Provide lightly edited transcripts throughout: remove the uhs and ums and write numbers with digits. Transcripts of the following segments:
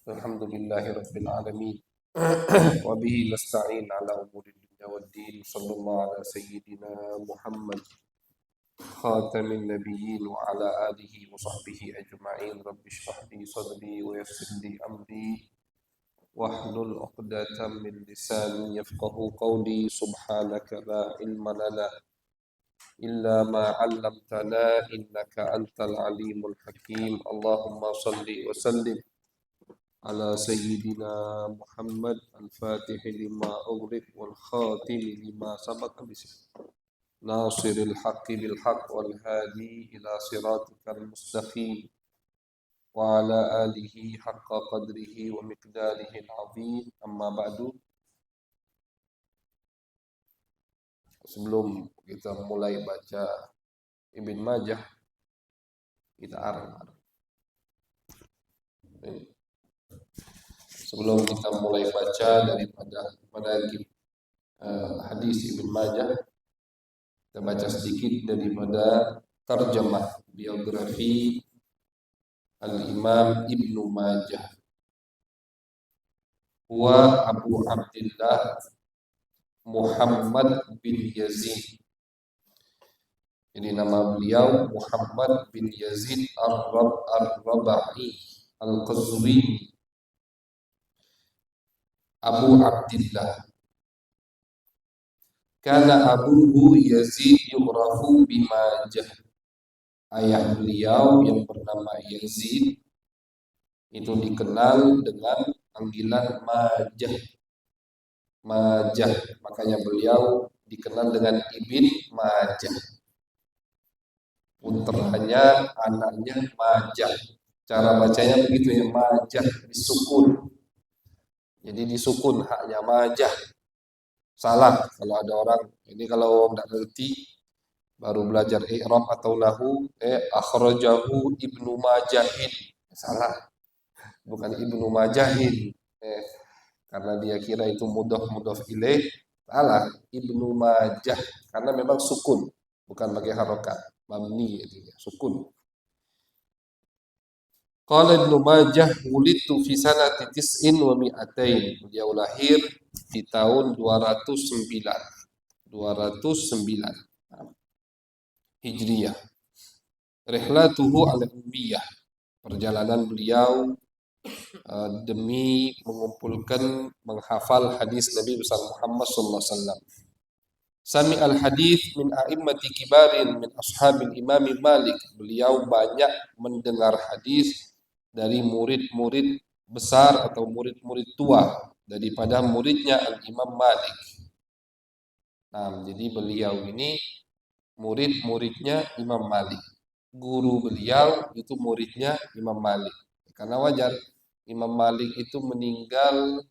Alhamdulillahi Rabbil Alamin. Wa bihi nasta'in ala umuri dunya waddin. Sallallahu ala sayyidina Muhammad khatamin nabiyyin wa ala alihi wa sahbihi ajma'in. Rabbi shrah li sadri wa yassir li amri wahlul 'uqdatam min lisani yafqahu qawli. Subhanaka la ilma lana illa ma 'allamtana innaka antal alimul hakim. Allahumma salli wa sallim على سيدنا محمد الفاتح لما أغلق والخاتم لما سبق ناصر الحق بالحق والهادي إلى صراطك المستقيم وعلى آله حق قدره ومقداره العظيم. أما بعد, sebelum kita mulai baca Ibn Majah, kita arang. Sebelum kita mulai baca daripada hadis Ibn Majah, kita baca sedikit daripada tarjamah biografi Al-Imam Ibn Majah. Huwa Abu Abdillah Muhammad bin Yazid. Jadi nama beliau Muhammad bin Yazid Ar-Raba'i Al-Qazwini Abu Abdillah. Kana abuhu Yazid yu'rafu bimajah. Ayah beliau yang bernama Yazid itu dikenal dengan panggilan Majah. Majah, makanya beliau dikenal dengan Ibn Majah. Putranya, anaknya Majah. Cara bacanya begitu ya, Majah disukun. Jadi disukun haknya Majah. Salah kalau ada orang, ini kalau tidak ngerti baru belajar i'rab atau lahu, akhrajahu Ibnu Majahin. Salah. Bukan Ibnu Majahin. Karena dia kira itu mudhaf ilaih. Salah, Ibnu Majah. Karena memang sukun, bukan pakai harokat. Mabni itu ya, sukun. Qala Ibnu Majah wulidtu fi sanati tis'in wa mi'atain. Beliau lahir di tahun 209 Hijriyah. Rihlatuhu al-ummiyah. Perjalanan beliau demi mengumpulkan menghafal hadis Nabi besar Muhammad sallallahu alaihi wasallam. Sami al-hadis min a'immati kibarin min ashabil Imam Malik. Beliau banyak mendengar hadis dari murid-murid besar atau murid-murid tua daripada muridnya Al-Imam Malik. Nah, jadi beliau ini murid-muridnya Imam Malik. Guru beliau itu muridnya Imam Malik. Karena wajar, Imam Malik itu meninggal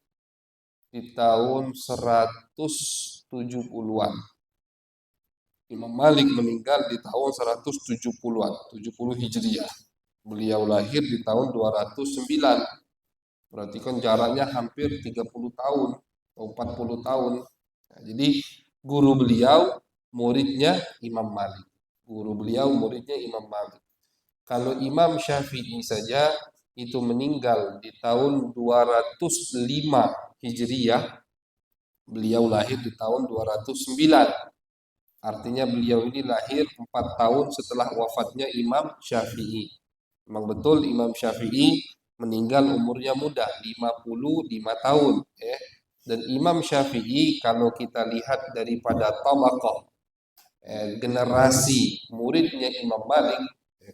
di tahun 170-an. Imam Malik meninggal di tahun 170-an, 70 Hijriah. Beliau lahir di tahun 209. Berarti kan jaraknya hampir 30 tahun atau 40 tahun. Nah, jadi guru beliau muridnya Imam Malik. Guru beliau muridnya Imam Malik. Kalau Imam Syafi'i saja itu meninggal di tahun 205 Hijriah. Beliau lahir di tahun 209. Artinya beliau ini lahir 4 tahun setelah wafatnya Imam Syafi'i. Memang betul Imam Syafi'i meninggal umurnya muda, 55 tahun. Dan Imam Syafi'i kalau kita lihat daripada tabaqah generasi muridnya Imam Malik,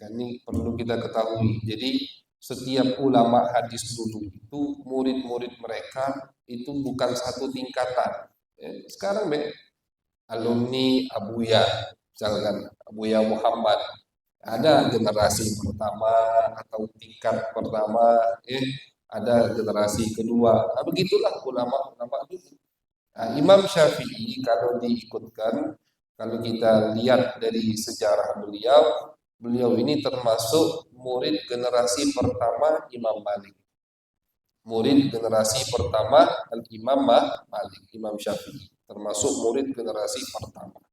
ini perlu kita ketahui. Jadi setiap ulama hadis dulu itu murid-murid mereka itu bukan satu tingkatan. Sekarang alumni Abuya, misalkan Abuya Muhammad, ada generasi pertama atau tingkat pertama, ada generasi kedua. Nah, begitulah ulama-ulama dulu. Nah, Imam Syafi'i kalau diikutkan, kalau kita lihat dari sejarah beliau ini termasuk murid generasi pertama Imam Malik. Murid generasi pertama Al-Imam Malik, Imam Syafi'i, termasuk murid generasi pertama.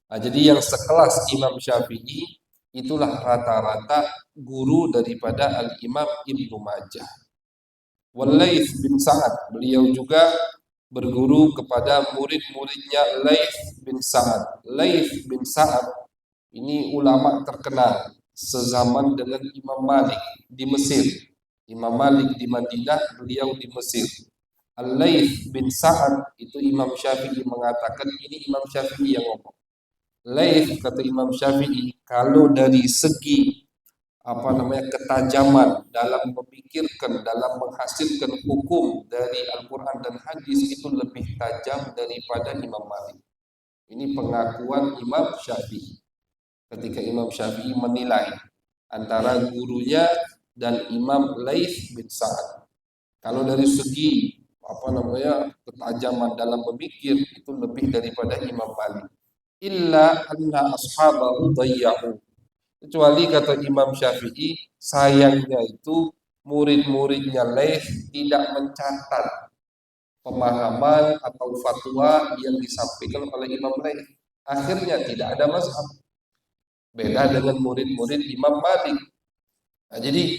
Nah, jadi yang sekelas Imam Syafi'i Itulah rata-rata guru daripada Al-Imam Ibnu Majah. Wal-Laits bin Sa'ad, beliau juga berguru kepada murid-muridnya Laits bin Sa'ad. Laits bin Sa'ad ini ulama terkenal sezaman dengan Imam Malik di Mesir. Imam Malik di Madinah, beliau di Mesir. Al-Laits bin Sa'ad itu Imam Syafi'i mengatakan, ini Imam Syafi'i yang ngomong. Laits, kata Imam Syafi'i, kalau dari segi ketajaman dalam memikirkan, dalam menghasilkan hukum dari Al-Quran dan hadis itu lebih tajam daripada Imam Malik. Ini pengakuan Imam Syafi'i ketika Imam Syafi'i menilai antara gurunya dan Imam Laits bin Sa'ad. Kalau dari segi ketajaman dalam memikir itu lebih daripada Imam Malik. Illa anna ashabahu dayya'u, kecuali kata Imam Syafi'i, sayangnya itu murid-muridnya Laits tidak mencatat pemahaman atau fatwa yang disampaikan oleh Imam Laits. Akhirnya tidak ada mazhab. Beda dengan murid-murid Imam Malik. Nah, jadi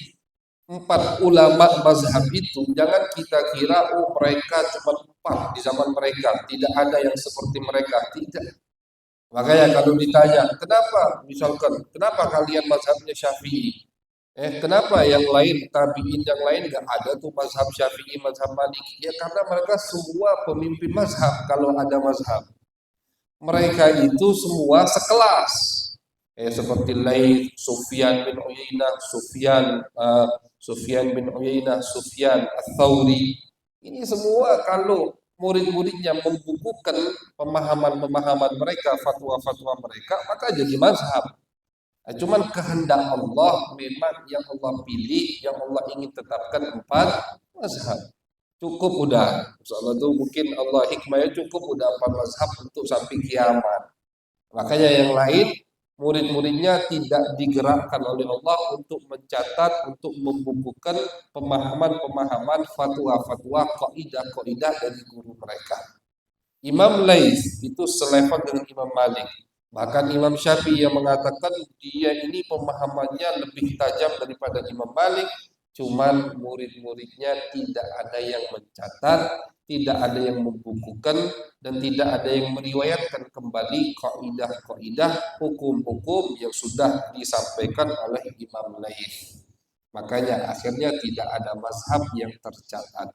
4 ulama mazhab itu jangan kita kira mereka cuma 4 di zaman mereka, tidak ada yang seperti mereka, tidak. Makanya kalau ditanya, kenapa kalian mazhabnya Syafi'i? Kenapa yang lain, tabi'in yang lain nggak ada tuh mazhab Syafi'i, mazhab Maliki? Ya karena mereka semua pemimpin mazhab. Kalau ada mazhab, mereka itu semua sekelas. Seperti Laits, Sufyan bin Uyainah, Sufyan bin Uyainah, Sufyan Ats-Tsauri. Ini semua kalau murid-muridnya membukukan pemahaman-pemahaman mereka, fatwa-fatwa mereka, maka jadi mazhab. Cuman kehendak Allah memang yang Allah pilih, yang Allah ingin tetapkan 4 mazhab. Cukup udah. Insyaallah tuh mungkin Allah hikmahnya cukup udah 4 mazhab untuk sampai kiamat. Makanya yang lain murid-muridnya tidak digerakkan oleh Allah untuk mencatat, untuk membukukan pemahaman-pemahaman, fatwa-fatwa, kaidah-kaidah dari guru mereka. Imam Laits itu selevel dengan Imam Malik. Bahkan Imam Syafi'i yang mengatakan dia ini pemahamannya lebih tajam daripada Imam Malik, cuman murid-muridnya tidak ada yang mencatat, tidak ada yang membukukan, dan tidak ada yang meriwayatkan kembali kaidah-kaidah hukum-hukum yang sudah disampaikan oleh Imam Laits. Makanya akhirnya tidak ada mazhab yang tercatat.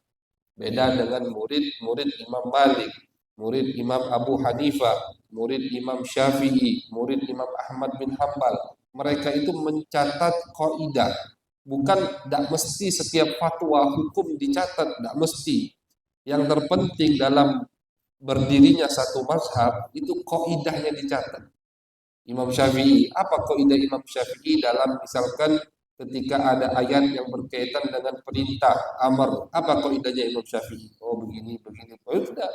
Beda dengan murid-murid Imam Malik, murid Imam Abu Hanifah, murid Imam Syafi'i, murid Imam Ahmad bin Hambal. Mereka itu mencatat kaidah. Bukan, tidak mesti setiap fatwa hukum dicatat, tidak mesti. Yang terpenting dalam berdirinya satu mazhab itu kaidahnya dicatat. Imam Syafi'i, apa kaidah Imam Syafi'i dalam misalkan ketika ada ayat yang berkaitan dengan perintah, amar, apa kaidahnya Imam Syafi'i? Oh begini. Oh tidak.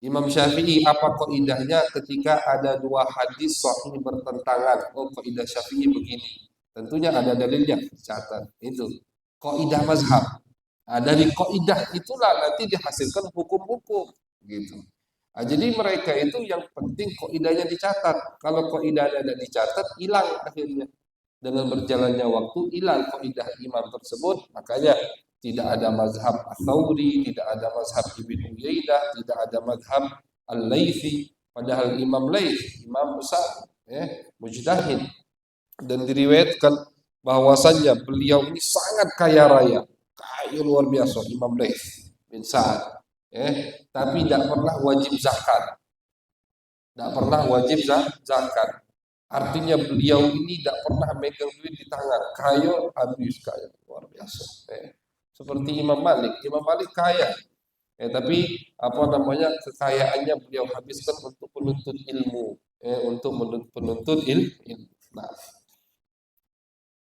Imam Syafi'i apa kaidahnya ketika ada 2 hadis sahih bertentangan? Oh kaidah Syafi'i begini. Tentunya ada dalilnya, catat. Itu kaidah mazhab. Nah, dari kaidah itulah nanti dihasilkan hukum-hukum gitu. Nah, jadi mereka itu yang penting kaidahnya dicatat. Kalau kaidahnya tidak dicatat, hilang akhirnya. Dengan berjalannya waktu hilang kaidah imam tersebut. Makanya tidak ada mazhab Ats-Tsauri, tidak ada mazhab Ibnu Uyainah, tidak ada mazhab Al-Laitsi. Padahal Imam Laits, imam besar, mujtahid, dan diriwayatkan bahwasannya beliau ini sangat kaya raya. Kaya luar biasa Imam Laits bin Sa'ad. Tapi tidak pernah wajib zakat. Tidak pernah wajib zakat. Artinya beliau ini tidak pernah megang duit di tangan. Kaya habis kaya luar biasa. Seperti Imam Malik. Imam Malik kaya. Tapi kekayaannya beliau habiskan untuk penuntut ilmu. Untuk penuntut ilmu. Nah.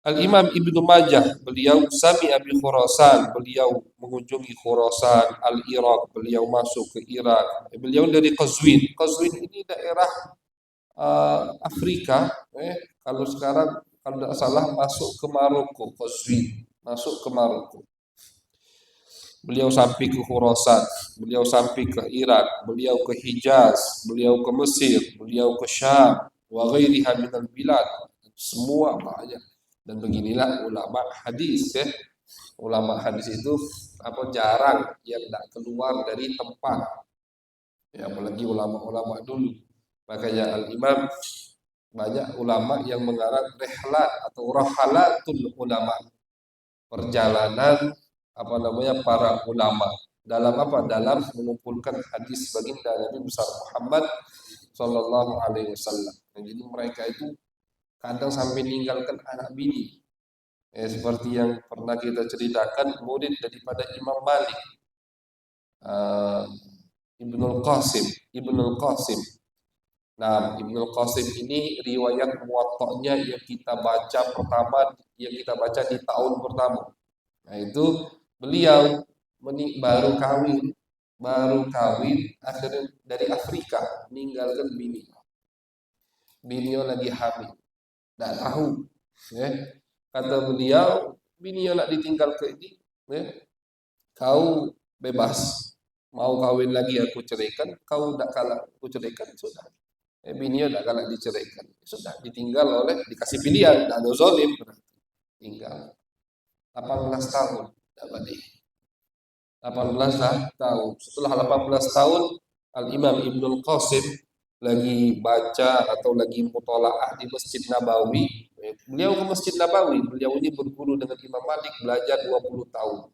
Al-Imam Ibnu Majah, beliau sami Abi Khurasan, beliau mengunjungi Khurasan, Al-Iraq, beliau masuk ke Irak. Beliau dari Qazwin. Qazwin ini daerah Afrika. Kalau sekarang kalau tidak salah masuk ke Maroko, Qazwin, masuk ke Maroko. Beliau sampai ke Khurasan, beliau sampai ke Irak, beliau ke Hijaz, beliau ke Mesir, beliau ke Syam, wa ghairiha minal bilad. semua banyak. Dan beginilah ulama hadis ya. Ulama hadis itu jarang yang tidak keluar dari tempat. Ya, apalagi ulama-ulama dulu. Makanya al-imam banyak ulama yang mengarang rihlat atau rahalatul ulama, perjalanan para ulama dalam dalam mengumpulkan hadis baginda Nabi besar Muhammad Sallallahu Alaihi Wasallam. Jadi mereka itu kadang sampai meninggalkan anak bini, seperti yang pernah kita ceritakan, murid daripada Imam Malik, uh, Ibnul Qasim. Nah, Ibnul Qasim ini riwayat muwatta'nya yang kita baca di tahun pertama. Nah, itu beliau baru kawin akhirnya dari Afrika, meninggalkan beliau lagi hamil, tidak tahu ya. Kata beliau, bininya nak ditinggal ke ini ya, kau bebas, mau kawin lagi aku ceraikan, kau tidak kalah aku ceraikan, sudah. Bininya tidak kalah diceraikan, sudah, ditinggal oleh, dikasih pilihan, tidak ada zalim, tinggal 18 tahun dapat 18 tahun. Setelah 18 tahun, Al-Imam Ibnul Qasim lagi baca atau lagi mutolaah di Masjid Nabawi. Beliau ke Masjid Nabawi, beliau ini berguru dengan Imam Malik, belajar 20 tahun.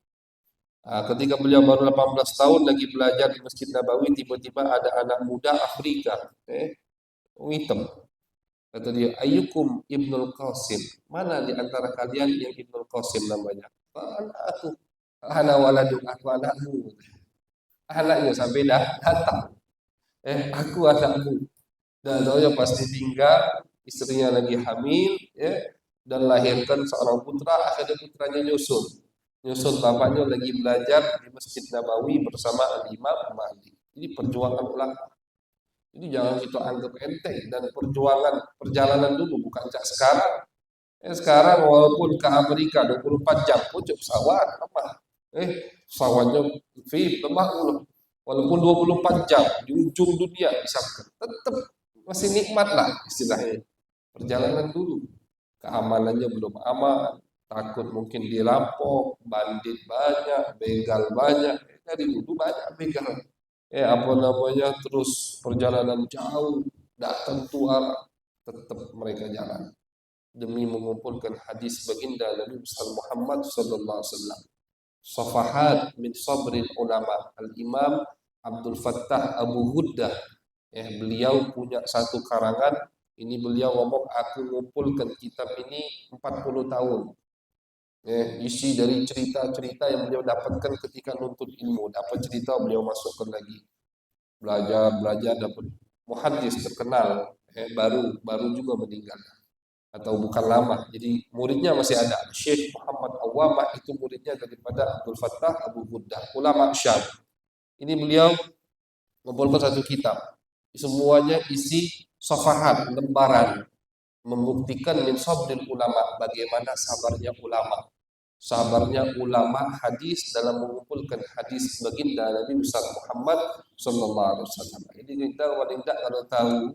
Nah, ketika beliau baru 18 tahun lagi belajar di Masjid Nabawi, tiba-tiba ada anak muda Afrika, hitam. Kata dia, ayyukum Ibnul Qasim, mana di antara kalian yang Ibnul Qasim namanya? Aku, ana waladuk, aku anakmu. Anaknya sampai datang. Aku anakmu. Dan tahunya pasti tinggal, istrinya lagi hamil, dan lahirkan seorang putra, akhirnya putranya nyusul bapaknya lagi belajar di Masjid Nabawi bersama Al-Imam Malik. Ini perjuangan ulama. Ini jangan kita anggap enteng, dan perjalanan dulu bukan cak sekarang. Sekarang walaupun ke Amerika 24 jam pun pesawat apa? Pesawatnya VIP lemah, walaupun 24 jam di ujung dunia bisa, tetap masih nikmat lah istilahnya. Perjalanan dulu, keamanannya belum aman, takut mungkin dirampok, bandit banyak, begal banyak. Dari dulu banyak begal. Terus perjalanan jauh, tidak tentu arah, tetap mereka jalan demi mengumpulkan hadis baginda Nabi besar Muhammad sallallahu alaihi wasallam. Safahat min sabril ulama. Al-Imam Abdul Fattah Abu Ghuddah, beliau punya satu karangan. Ini beliau ngomong, aku mengumpulkan kitab ini 40 tahun. Isi dari cerita-cerita yang beliau dapatkan ketika nuntut ilmu. Dapat cerita, beliau masukkan lagi. Belajar dapat muhaddis terkenal, baru juga meninggal, atau bukan lama. Jadi muridnya masih ada. Syekh Muhammad Awwamah itu muridnya daripada Abdul Fattah Abu Ghuddah, ulama Syam. Ini beliau mengumpulkan satu kitab. Semuanya isi safahat, lembaran, membuktikan min sabril ulama, bagaimana sabarnya ulama hadis dalam mengumpulkan hadis baginda Nabi besar Muhammad sallallahu alaihi wasallam. Ini kita wanita kalau tahu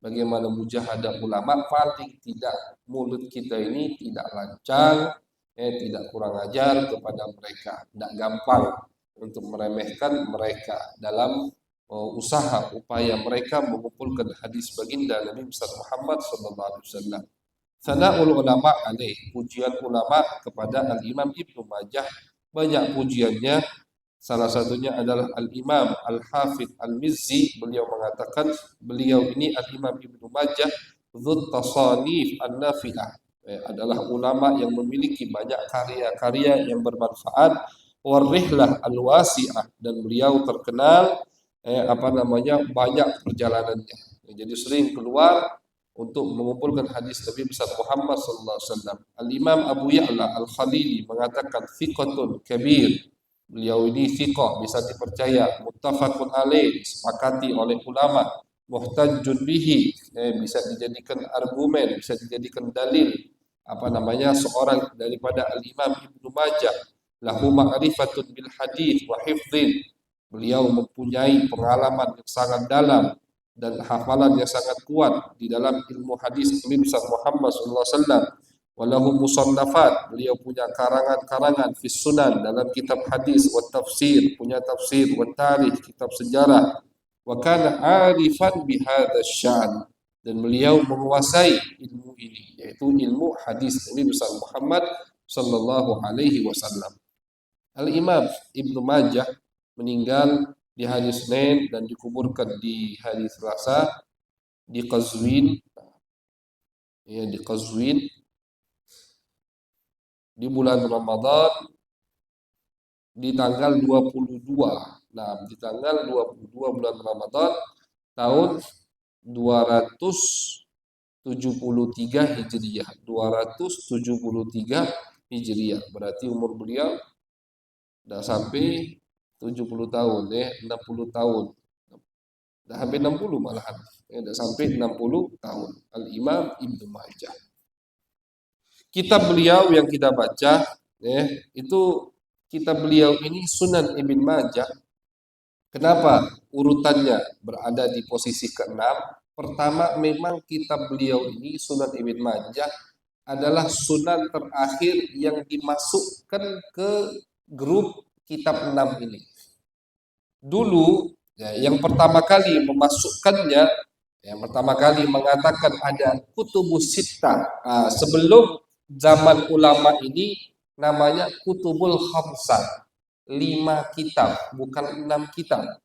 bagaimana mujahadah ulama, paling tidak mulut kita ini tidak lancang, tidak kurang ajar kepada mereka, tidak gampang untuk meremehkan mereka dalam usaha upaya mereka mengumpulkan hadis baginda Nabi besar Muhammad sallallahu alaihi wasallam. Sana'ul ulama alaih, pujian ulama kepada Al-Imam Ibnu Majah, banyak pujiannya. Salah satunya adalah Al-Imam Al-Hafidh Al-Mizzi, beliau mengatakan, beliau ini Al-Imam Ibnu Majah dzut tasanif an-nafi'ah, adalah ulama yang memiliki banyak karya-karya yang bermanfaat, warrihlah al-wasi'ah, dan beliau terkenal banyak perjalanannya. Jadi sering keluar untuk mengumpulkan hadis Nabi besar Muhammad sallallahu alaihi wasallam. Al-Imam Abu Ya'la Al-Khalili mengatakan thiqatun kabir. Beliau ini thiqah, bisa dipercaya, muttafaqun alaih, disepakati oleh ulama, muhtajjun bihi, bisa dijadikan argumen, bisa dijadikan dalil. Seorang daripada Al-Imam Ibnu Majah, lahu ma'rifatun bil hadis wa hifdzin. Beliau mempunyai pengalaman yang sangat dalam dan hafalan yang sangat kuat di dalam ilmu hadis Nabi besar Muhammad sallallahu alaihi wasallam. Walahu musannafat, beliau punya karangan-karangan fi sunan dalam kitab hadis, wa tafsir, punya tafsir, wa tarikh, kitab sejarah. Wa kana arifan bihadza syan, dan beliau menguasai ilmu ini, yaitu ilmu hadis Nabi besar Muhammad sallallahu alaihi wasallam. Al-Imam Ibnu Majah meninggal di hari Senin dan dikuburkan di hari Selasa di Qazwin, ya, di Qazwin di bulan Ramadan di tanggal 22. Nah, di tanggal 22 bulan Ramadan tahun 273 Hijriah. 273 Hijriah. Berarti umur beliau udah sampai 70 tahun, 60 tahun. Udah hampir 60 malahan. Udah sampai 60 tahun. Al-Imam Ibnu Majah. Kitab beliau yang kita baca, itu kitab beliau ini Sunan Ibn Majah. Kenapa urutannya berada di posisi ke-6? Pertama, memang kitab beliau ini Sunan Ibn Majah adalah sunan terakhir yang dimasukkan ke grup kitab 6 ini. Dulu, ya, yang pertama kali memasukkannya, yang pertama kali mengatakan ada kutubus sittah, sebelum zaman ulama ini namanya kutubul khamsah, 5 kitab, bukan 6 kitab.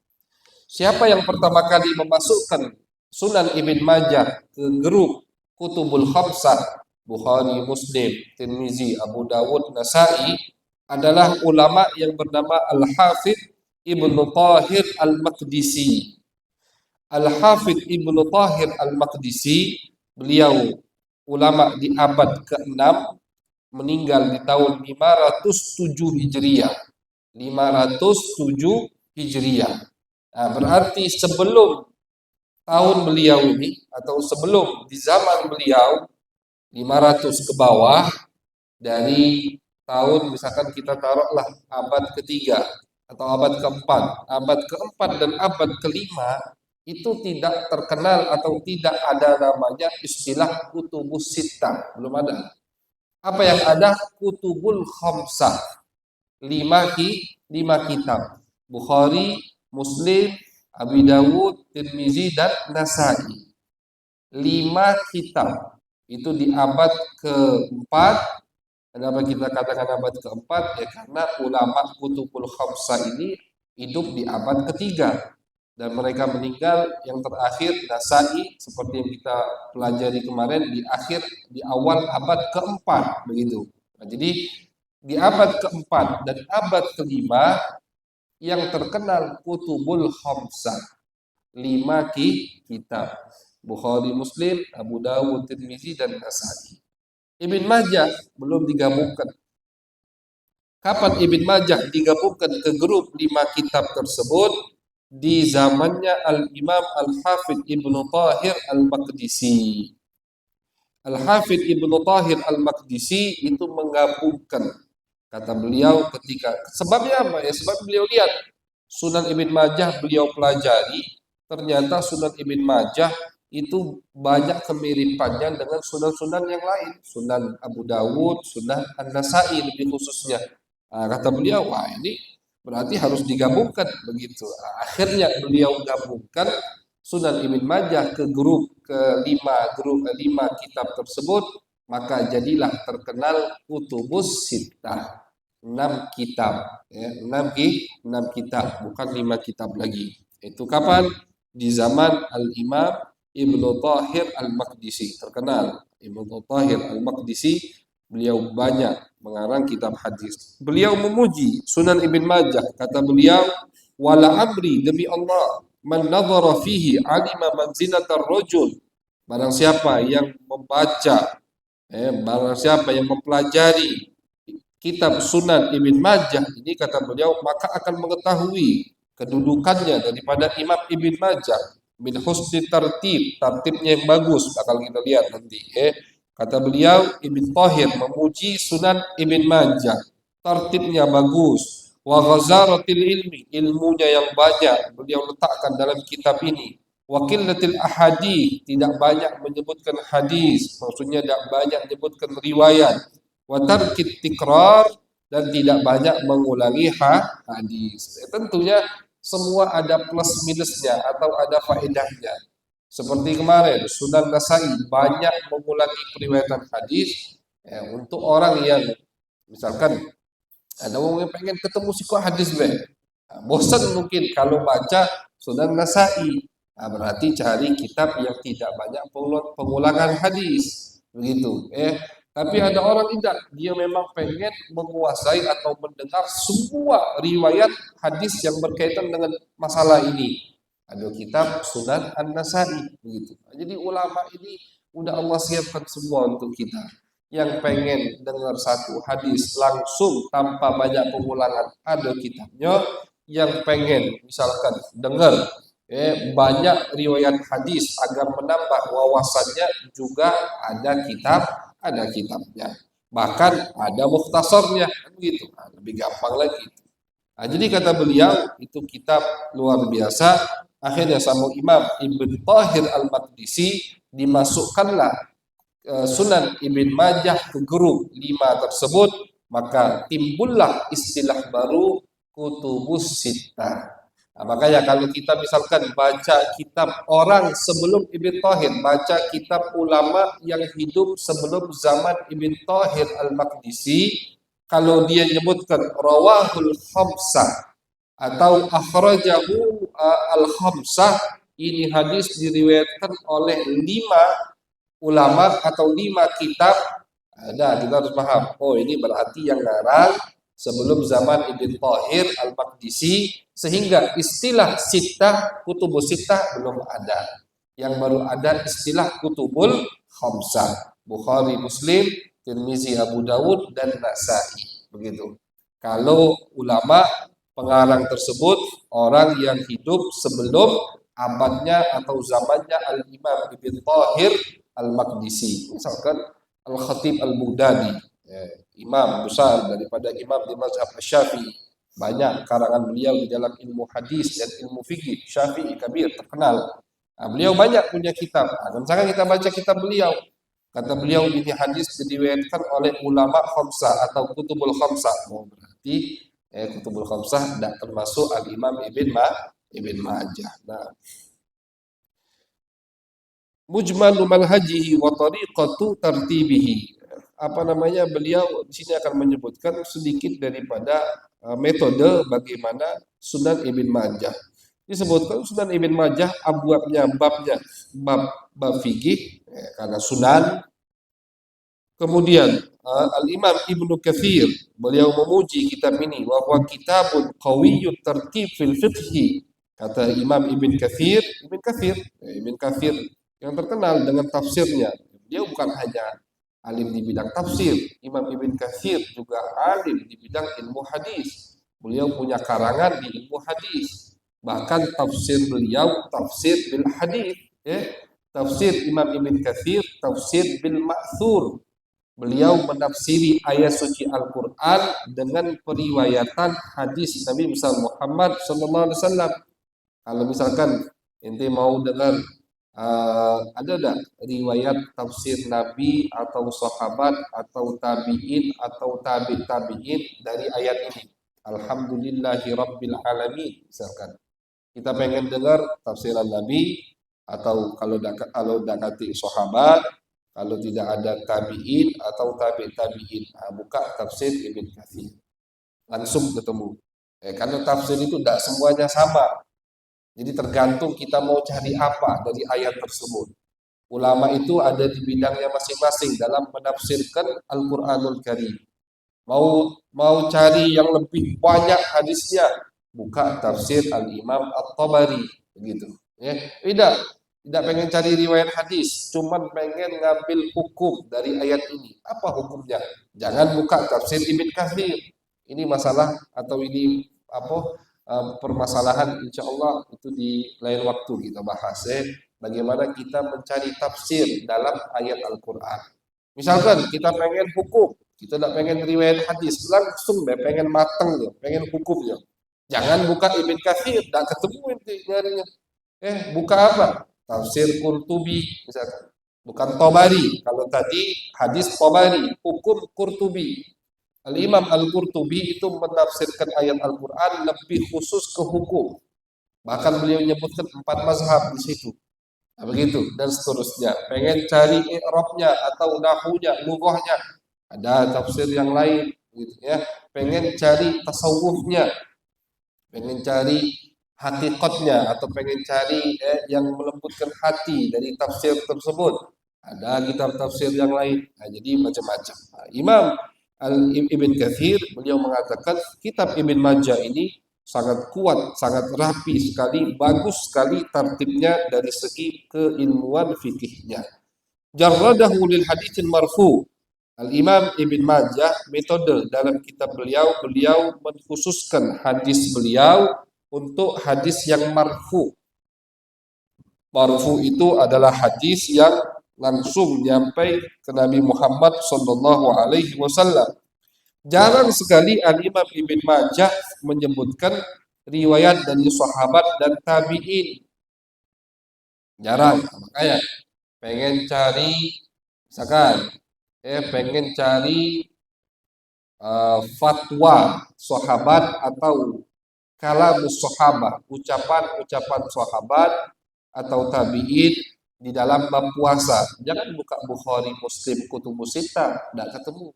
Siapa yang pertama kali memasukkan Sunan Ibn Majah ke grup kutubul khamsah, Bukhari, Muslim, Tirmizi, Abu Dawud, Nasai, adalah ulama yang bernama Al-Hafidh Ibnu Thahir Al-Maqdisi. Al-Hafidh Ibnu Thahir Al-Maqdisi, beliau ulama di abad ke-6, meninggal di tahun 507 Hijriah. 507 Hijriah. Nah, berarti sebelum tahun beliau ini, atau sebelum di zaman beliau, 500 ke bawah, dari tahun misalkan kita taruhlah abad ketiga atau abad keempat, abad keempat dan abad kelima itu tidak terkenal atau tidak ada namanya istilah kutubus sittah, belum ada. Apa yang ada? Kutubul khamsah, 5 kitab, Bukhari, Muslim, Abu Dawud, Tirmizi, dan Nasai. 5 kitab itu di abad keempat. Kenapa kita katakan abad keempat? Ya karena ulama kutubul khamsah ini hidup di abad ketiga dan mereka meninggal yang terakhir Nasai seperti yang kita pelajari kemarin di awal abad keempat begitu. Nah, jadi di abad keempat dan abad kelima yang terkenal kutubul khamsah, 5 kitab, Bukhari, Muslim, Abu Dawud, Tirmizi, dan Nasai. Ibn Majah belum digabungkan. Kapan Ibn Majah digabungkan ke grup 5 kitab tersebut? Di zamannya Al-Imam Al-Hafidh Ibnu Thahir Al-Maqdisi. Al-Hafidh Ibnu Thahir Al-Maqdisi itu menggabungkan, kata beliau ketika, sebabnya apa ya? Sebab beliau lihat Sunan Ibn Majah beliau pelajari, ternyata Sunan Ibn Majah itu banyak kemiripannya dengan sunan-sunan yang lain, Sunan Abu Dawud, Sunan An-Nasai lebih khususnya. Nah, kata beliau, wah ini berarti harus digabungkan begitu. Nah, akhirnya beliau gabungkan Sunan Ibn Majah ke grup ke-5 kitab tersebut, maka jadilah terkenal kutubus sittah, 6 kitab, ya, 6 kitab, bukan 5 kitab lagi. Itu kapan? Di zaman Al-Imam Ibnu Thahir Al-Maqdisi, terkenal Ibnu Thahir Al-Maqdisi, beliau banyak mengarang kitab hadis. Beliau memuji Sunan Ibn Majah, kata beliau, wala amri, demi Allah, man nadhara fihi alima manzilatar rajul, barang siapa yang membaca, barang siapa yang mempelajari kitab Sunan Ibn Majah ini, kata beliau, maka akan mengetahui kedudukannya daripada Imam Ibn Majah min husni tartibnya yang bagus, bakal kita lihat nanti. Kata beliau, Ibn Thahir memuji Sunan Ibn Majah, tartibnya bagus, wa ghazaratil ilmi, ilmunya yang banyak beliau letakkan dalam kitab ini, wa qillatil ahadits, tidak banyak menyebutkan hadis, maksudnya tidak banyak menyebutkan riwayat, wa tarkit tikrar, dan tidak banyak mengulangi hadis. Tentunya semua ada plus minusnya atau ada faedahnya. Seperti kemarin Sunan Nasai banyak mengulangi periwayatan hadis, ya, untuk orang yang misalkan ada orang yang pengen ketemu psiko hadis bosan mungkin kalau baca Sunan Nasai. Nah, berarti cari kitab yang tidak banyak pengulangan hadis. Begitu. Tapi ada orang tidak, dia memang pengen menguasai atau mendengar semua riwayat hadis yang berkaitan dengan masalah ini. Ada kitab Sunan An-Nasai begitu. Jadi ulama ini udah Allah siapkan semua untuk kita. Yang pengen dengar satu hadis langsung tanpa banyak pengulangan, ada kitabnya. Yang pengen misalkan dengar banyak riwayat hadis agar menambah wawasannya, juga ada kitabnya. Bahkan ada mukhtasarnya, begitu. Nah, lebih gampang lagi. Nah, jadi kata beliau itu kitab luar biasa. Akhirnya sama Imam Ibn Tahir Al-Maqdisi dimasukkanlah Sunan Ibn Majah ke grup 5 tersebut, maka timbullah istilah baru kutubus sittah. Nah, makanya kalau kita misalkan baca kitab orang sebelum Ibn Tahir, baca kitab ulama yang hidup sebelum zaman Ibn Tahir Al-Maqdisi, kalau dia nyebutkan rawahul khamsah atau akhrajahu al-khamsah, ini hadis diriwayatkan oleh 5 ulama atau 5 kitab, ada kita harus paham. Oh, ini berarti yang ngarang sebelum zaman Ibn Tahir Al-Maqdisi, sehingga istilah sittah, kutubus sittah belum ada. Yang baru ada istilah kutubul khamsah, Bukhari, Muslim, Tirmizi, Abu Dawud, dan Nasai. Begitu. Kalau ulama pengarang tersebut orang yang hidup sebelum abadnya atau zamannya Al-Imam Ibn Tahir Al-Maqdisi, misalkan Al-Khatib Al-Baghdadi, imam besar daripada imam di mazhab Syafi'i. Banyak karangan beliau di dalam ilmu hadis dan ilmu fikih. Syafi'i kabir terkenal. Nah, beliau banyak punya kitab. Nah, misalkan kita baca kitab beliau, kata beliau ini hadis diriwayatkan oleh ulama khamsah atau kutubul khamsah. Oh, berarti kutubul khamsah tidak termasuk Al-Imam Ibn Majah. Nah, mujmalu manhajihi wa tariqatu tartibihi. Apa namanya, beliau di sini akan menyebutkan sedikit daripada metode bagaimana Sunan Ibn Majah. Disebutkan Sunan Ibn Majah abwabnya, bab fikih, karena Sunan. Kemudian Al-Imam Ibnu Katsir, beliau memuji kitab ini, wa huwa kitabun qawiyyut tartib fil fiqhi. Kata Imam Ibn Katsir, Ibn Katsir yang terkenal dengan tafsirnya. Dia bukan hanya alim di bidang tafsir, Imam Ibn Katsir juga alim di bidang ilmu hadis. Beliau punya karangan di ilmu hadis. Bahkan tafsir beliau tafsir bil hadis, tafsir Imam Ibn Katsir tafsir bil ma'thur. Beliau menafsiri ayat suci Al-Quran dengan periwayatan hadis Nabi Muhammad SAW. Kalau misalkan ente mau dengar ada enggak riwayat tafsir Nabi atau sahabat atau tabi'in atau tabi'in dari ayat ini? Alhamdulillahi Rabbil Alamin. Misalkan kita pengen dengar tafsiran Nabi, atau kalau dakati sahabat, kalau tidak ada tabi'in atau tabi'in, buka tafsir Ibn Katsir. Langsung ketemu. Karena tafsir itu tidak semuanya sama. Jadi tergantung kita mau cari apa dari ayat tersebut. Ulama itu ada di bidangnya masing-masing dalam menafsirkan Al-Qur'anul Karim. Mau cari yang lebih banyak hadisnya, buka tafsir Al-Imam At-Tabari, begitu. Tidak pengen cari riwayat hadis, cuman pengen ngambil hukum dari ayat ini. Apa hukumnya? Jangan buka tafsir Ibn Katsir. Ini masalah atau ini permasalahan, insya Allah itu di lain waktu kita bahas. Bagaimana kita mencari tafsir dalam ayat Al-Quran. Misalkan kita pengen hukum, kita tidak pengen riwayat hadis, langsung pengen mateng, pengen hukumnya. Jangan buka Ibn Katsir, tidak ketemu inti nyarinya. Buka apa? Tafsir Qurtubi misalkan. Bukan Tobari. Kalau tadi hadis Tobari, hukum Qurtubi. Al-Imam Al-Qurtubi itu menafsirkan ayat Al-Quran lebih khusus ke hukum. Bahkan beliau menyebutkan 4 mazhab di situ. Nah, begitu dan seterusnya. Pengen cari i'rabnya atau nahunya, lughahnya, ada tafsir yang lain gitu ya. Pengen cari tasawufnya, pengen cari hakikatnya atau pengen cari yang melembutkan hati dari tafsir tersebut. Ada kitab tafsir yang lain. Nah, jadi macam-macam. Nah, Imam Ibn Katsir beliau mengatakan kitab Ibn Majah ini sangat kuat, sangat rapi sekali, bagus sekali tertibnya dari segi keilmuan fikihnya. Jarradahu lil haditsin marfu. Al-Imam Ibn Majah metode dalam kitab beliau mengkhususkan hadis beliau untuk hadis yang marfu. Marfu itu adalah hadis yang langsung nyampai ke Nabi Muhammad sallallahu alaihi wasallam. Jarang sekali Al-Imam Ibn Majah menyebutkan riwayat dari sahabat dan tabi'in. Jarang. Makanya pengen cari misalkan pengen cari fatwa sahabat atau kalamus sahabat, ucapan-ucapan sahabat atau tabi'in di dalam bab puasa. Jangan buka Bukhari, Muslim, Kutubus Sittah, tidak ketemu.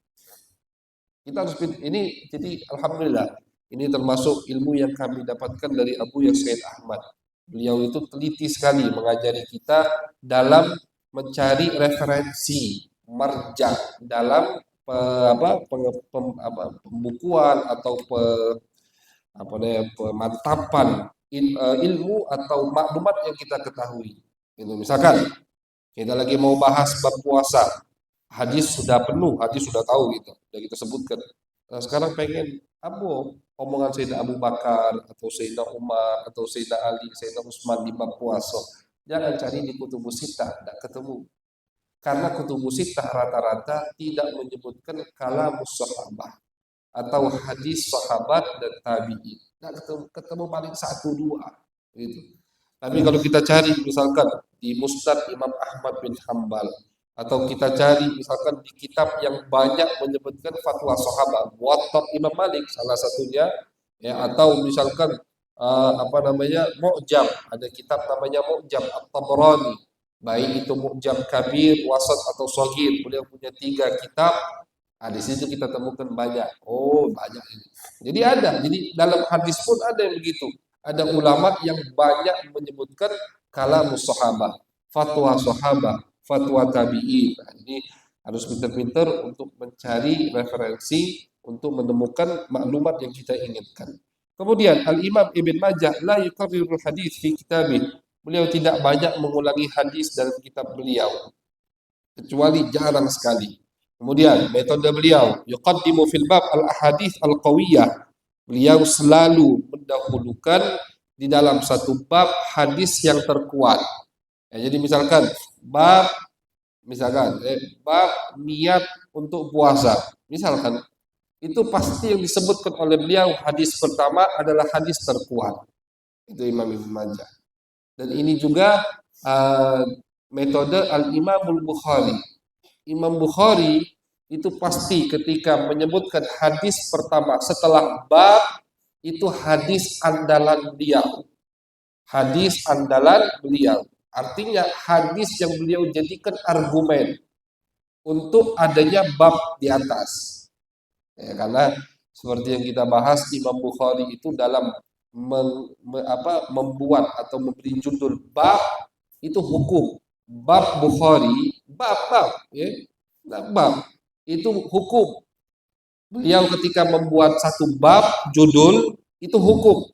Kita harus ini, jadi alhamdulillah ini termasuk ilmu yang kami dapatkan dari Abu Said Ahmad. Beliau itu teliti sekali mengajari kita dalam mencari referensi marja dalam pembukuan atau pemantapan ilmu atau maklumat yang kita ketahui. Itu misalkan kita lagi mau bahas bab puasa, hadis sudah penuh, hadis sudah tahu gitu, sudah kita sebutkan. Nah, sekarang pengen apa omongan Sayyidina Abu Bakar atau Sayyidina Umar atau Sayyidina Ali, Sayyidina Utsman di bab puasa. Jangan cari di kutubus sittah, tidak ketemu. Karena kutubus sittah rata-rata tidak menyebutkan kalamus sahabat atau hadis sahabat dan tabi'in. Tidak ketemu paling 1-2 gitu. Tapi kalau kita cari misalkan di Musnad Imam Ahmad bin Hambal atau kita cari misalkan di kitab yang banyak menyebutkan fatwa sahabat, Muwatta Imam Malik salah satunya, ya, atau misalkan Mu'jam, ada kitab namanya Mu'jam At-Tabrani, baik itu Mu'jam Kabir, Wasat atau Shaghir, beliau punya 3 kitab. Nah, di situ kita temukan banyak. Oh, banyak ini. Jadi jadi dalam hadis pun ada yang begitu. Ada ulama yang banyak menyebutkan kalamus sahabat, fatwa sahabat, fatwa tabi'in. Nah, ini harus pintar-pintar untuk mencari referensi untuk menemukan maklumat yang kita inginkan. Kemudian Al-Imam Ibn Majah la yukarrirul hadis fi kitabih. Beliau tidak banyak mengulangi hadis dalam kitab beliau, kecuali jarang sekali. Kemudian metode beliau yuqaddimu fil bab al-ahadits al-qawiyah. Beliau selalu mendahulukan di dalam satu bab hadis yang terkuat. Ya, jadi misalkan bab niat untuk puasa. Misalkan itu pasti yang disebutkan oleh beliau hadis pertama adalah hadis terkuat. Itu Imam Ibn Majah. Dan ini juga metode Al-Imamul Bukhari. Imam Bukhari itu pasti ketika menyebutkan hadis pertama setelah bab itu hadis andalan beliau. Hadis andalan beliau. Artinya hadis yang beliau jadikan argumen untuk adanya bab di atas. Ya, karena seperti yang kita bahas Imam Bukhari itu dalam membuat atau memberi judul bab itu hukum. Bab Bukhari, bab ya. Nah, bab itu hukum. Beliau ketika membuat satu bab judul itu hukum.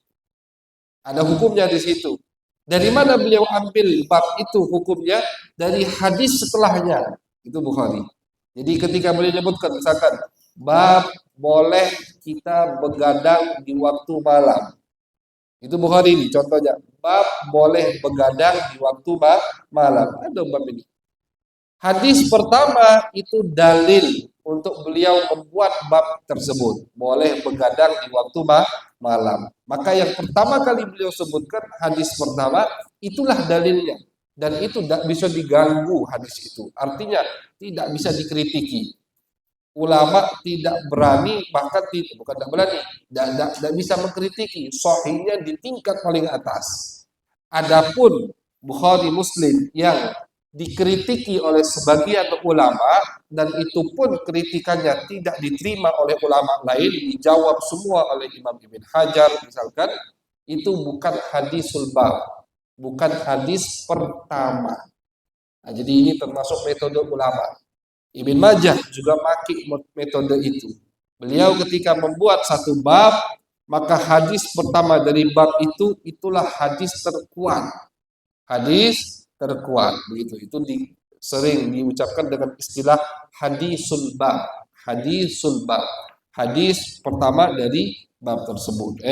Ada hukumnya di situ. Dari mana beliau ambil bab itu hukumnya? Dari hadis setelahnya. Itu Bukhari. Jadi ketika beliau menyebutkan misalkan bab boleh kita begadang di waktu malam. Itu Bukhari ini contohnya. Bab boleh begadang di waktu malam. Ada bab ini. Hadis pertama itu dalil untuk beliau membuat bab tersebut. Boleh begadang di waktu malam. Maka yang pertama kali beliau sebutkan hadis pertama, itulah dalilnya. Dan itu tidak bisa diganggu hadis itu. Artinya tidak bisa dikritiki. Ulama tidak berani, bahkan bukan tidak berani, tidak bisa mengkritiki. Sahihnya di tingkat paling atas. Adapun Bukhari Muslim yang dikritiki oleh sebagian ulama dan itu pun kritikannya tidak diterima oleh ulama lain, dijawab semua oleh Imam Ibn Hajar misalkan, itu bukan hadisul bab, bukan hadis pertama. Nah, jadi ini termasuk metode ulama. Ibn Majah juga pakai metode itu. Beliau ketika membuat satu bab, maka hadis pertama dari bab itu itulah hadis terkuat. Hadis terkuat begitu. Itu sering diucapkan dengan istilah hadisul bab. Hadisul bab. Hadis pertama dari bab tersebut.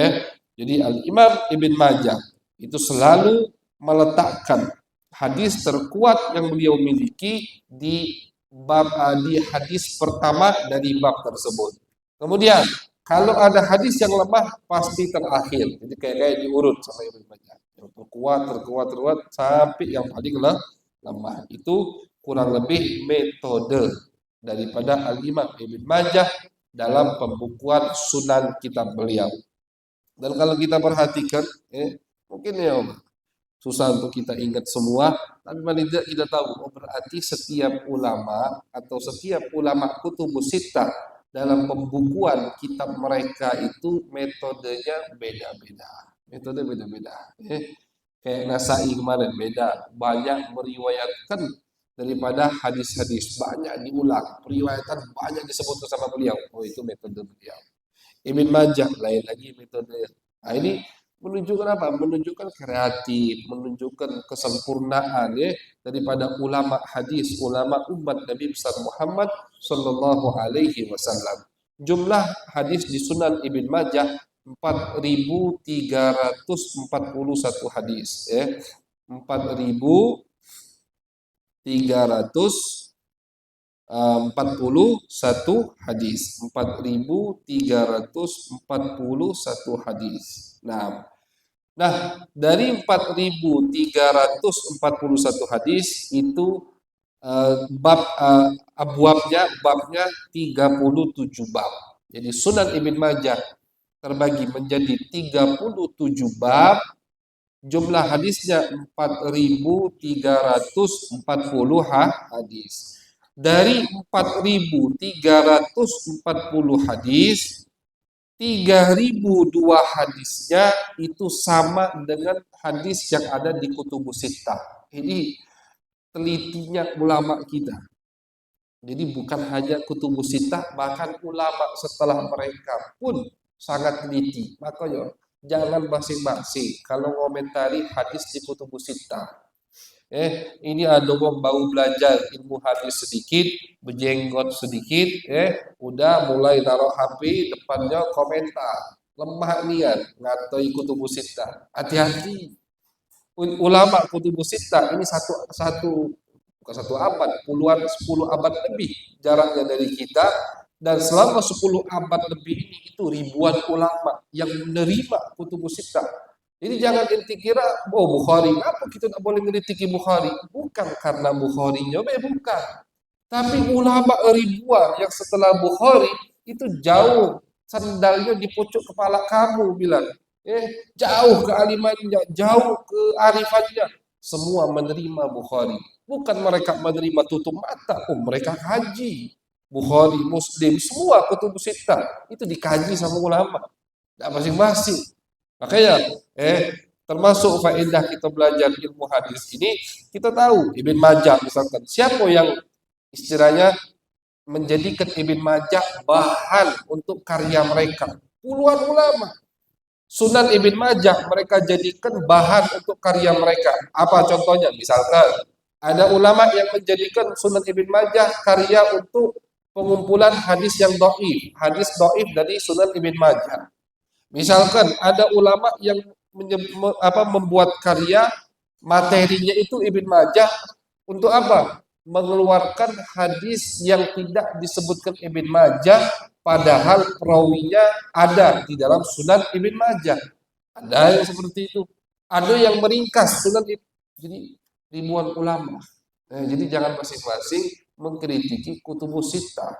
Jadi Al-Imam Ibn Majah itu selalu meletakkan hadis terkuat yang beliau miliki di di hadis pertama dari bab tersebut. Kemudian kalau ada hadis yang lemah pasti terakhir. Jadi kayak diurut sama Ibn Majah. Yang terkuat sampai yang paling lemah. Itu kurang lebih metode daripada Al-Imam Ibn Majah dalam pembukuan sunan kitab beliau. Dan kalau kita perhatikan, mungkin ya susah untuk kita ingat semua, tapi paling tidak kita tahu, berarti setiap ulama atau setiap ulama kutubus sittah dalam pembukuan kitab mereka itu metodenya beda-beda. Metode beda-beda. Kayak Nasai kemarin beda, banyak meriwayatkan daripada hadis-hadis, banyak diulang, periwayatan banyak disebut sama beliau. Oh itu metode beliau. Ibn Majah lain lagi metode. Nah ini menunjukkan apa? Menunjukkan kreatif, menunjukkan kesempurnaan daripada ulama hadis, ulama umat Nabi besar Muhammad sallallahu alaihi wasallam. Jumlah hadis di Sunan Ibn Majah 4.341 hadis 4.341 hadis. 4.341 hadis. Nah, dari 4.341 hadis itu babnya 37 bab. Jadi Sunan Ibn Majah terbagi menjadi 37 bab. Jumlah hadisnya 4.340 hadis. Dari 4.340 hadis, 3.002 hadisnya itu sama dengan hadis yang ada di kutubus sittah. Ini telitinya ulama kita. Jadi bukan hanya kutubus sittah, bahkan ulama setelah mereka pun sangat teliti. Makanya jangan basi-basi kalau komentari hadis di kutubus sittah. Ini ada orang baru belajar ilmu hadis sedikit, berjenggot sedikit, udah mulai taruh HP depannya komentar, lemah niat, ngatai kutubus sittah. Hati-hati, ulama kutubus sittah ini bukan satu abad, 10 abad lebih jaraknya dari kita, dan selama 10 abad lebih ini itu ribuan ulama yang menerima kutubus sittah. Jadi jangan inti kira, Bukhari, apa kita tak boleh mengkritiki Bukhari? Bukan karena Bukharinya, bukan. Tapi ulama ribuan yang setelah Bukhari itu jauh sandalnya di pucuk kepala kamu bilang. Jauh kealimannya, jauh kearifannya. Semua menerima Bukhari. Bukan mereka menerima tutup mata, mereka kaji. Bukhari, Muslim, semua kutubus sittah itu dikaji sama ulama. Tidak masing-masing. Makanya termasuk faedah kita belajar ilmu hadis ini, kita tahu Ibn Majah misalkan, siapa yang istilahnya menjadikan Ibn Majah bahan untuk karya mereka? Puluhan ulama. Sunan Ibn Majah mereka jadikan bahan untuk karya mereka. Apa contohnya? Misalkan ada ulama yang menjadikan Sunan Ibn Majah karya untuk pengumpulan hadis yang dhaif, hadis dhaif dari Sunan Ibn Majah. Misalkan ada ulama yang membuat karya materinya itu Ibn Majah untuk apa? mengeluarkan hadis yang tidak disebutkan Ibn Majah, padahal perawinya ada di dalam Sunan Ibn Majah. Ada yang seperti itu. Ada yang meringkas Sunan Ibn. Jadi ribuan ulama. Jadi jangan masing-masing mengkritiki kutubus sittah.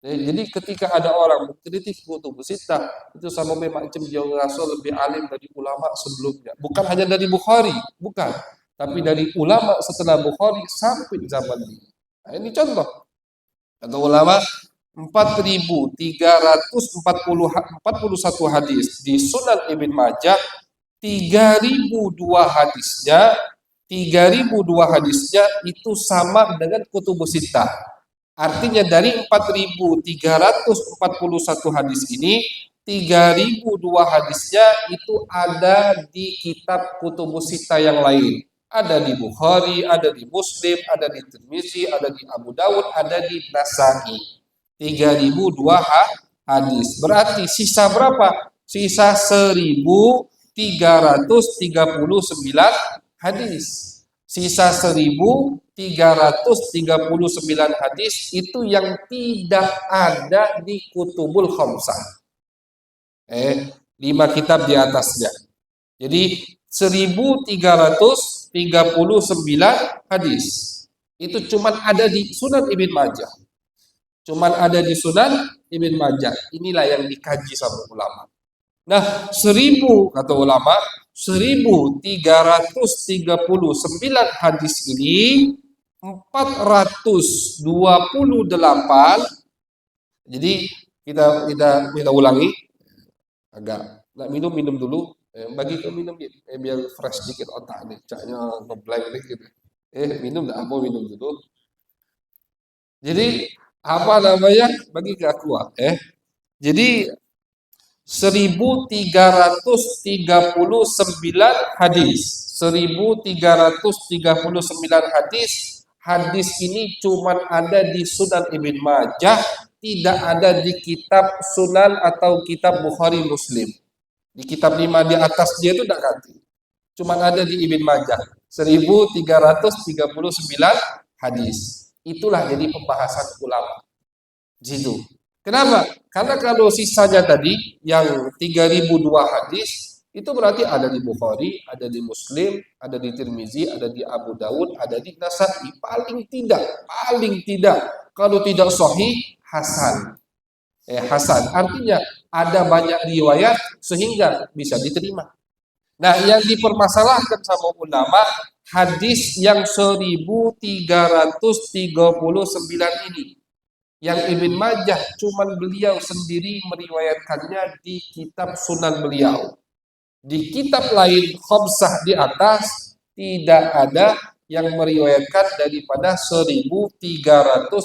Jadi ketika ada orang mengkritik kutubus sittah, itu sama memang dia ngerasa lebih alim dari ulama sebelumnya. Bukan hanya dari Bukhari, bukan. Tapi dari ulama setelah Bukhari sampai zaman ini. Nah, ini contoh. Kata ulama, 4.341 hadis di Sunan Ibn Majah, 3.002 hadisnya, 3.002 hadisnya itu sama dengan kutubus sittah. Artinya dari 4.341 hadis ini, 3.002 hadisnya itu ada di kitab kutubus sittah yang lain. Ada di Bukhari, ada di Muslim, ada di Tirmizi, ada di Abu Dawud, ada di Nasa'i. 3.002 hadis. Berarti sisa berapa? Sisa 1.339 hadis. Sisa 1.339 hadis itu yang tidak ada di kutubul khamsah. 5 kitab di atasnya. Jadi 1.339 hadis. Itu cuman ada di Sunan Ibn Majah. Cuman ada di Sunan Ibn Majah. Inilah yang dikaji sama ulama. Nah, 1.000 kata ulama, 1.339 hadis ini 428. Jadi kita ulangi. Agak minum dulu. Bagi ke minum biar fresh dikit otak nih. Caknya ngeblank dikit. Minum enggak apa minum dulu. Jadi apa namanya? Bagi ke aku. Jadi 1.339 hadis. 1.339 hadis. Hadis ini cuma ada di Sunan Ibn Majah, tidak ada di kitab Sunan atau kitab Bukhari Muslim. Di kitab 5 di atas dia itu tidak ganti. Cuma ada di Ibn Majah. 1.339 hadis. Itulah jadi pembahasan ulama. Di situ. Kenapa? Karena kalau sisanya tadi yang 3.002 hadis itu berarti ada di Bukhari, ada di Muslim, ada di Tirmizi, ada di Abu Dawud, ada di Nasa'i. Paling tidak kalau tidak sahih hasan. Hasan artinya ada banyak riwayat sehingga bisa diterima. Nah, yang dipermasalahkan sama ulama hadis yang 1.339 ini. Yang Ibn Majah cuman beliau sendiri meriwayatkannya di kitab Sunan beliau. Di kitab lain khamsah di atas tidak ada yang meriwayatkan daripada 1.339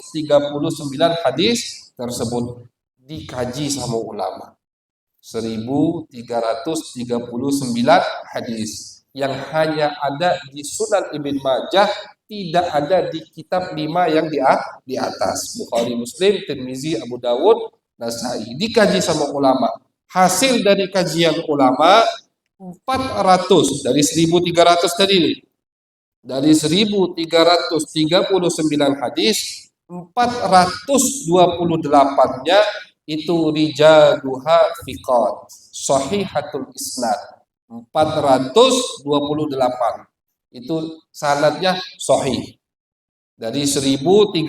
hadis tersebut. Dikaji sama ulama. 1.339 hadis yang hanya ada di Sunan Ibn Majah, tidak ada di kitab 5 yang di atas. Bukhari, Muslim, Tirmizi, Abu Dawud, Nasa'i. Dikaji sama ulama. Hasil dari kajian ulama 400 dari 1.300 tadi. Dari 1.339 hadis, 428-nya itu rijaluha thiqat, sahihatul isnad. 428 itu sanadnya sahih. Dari 1.339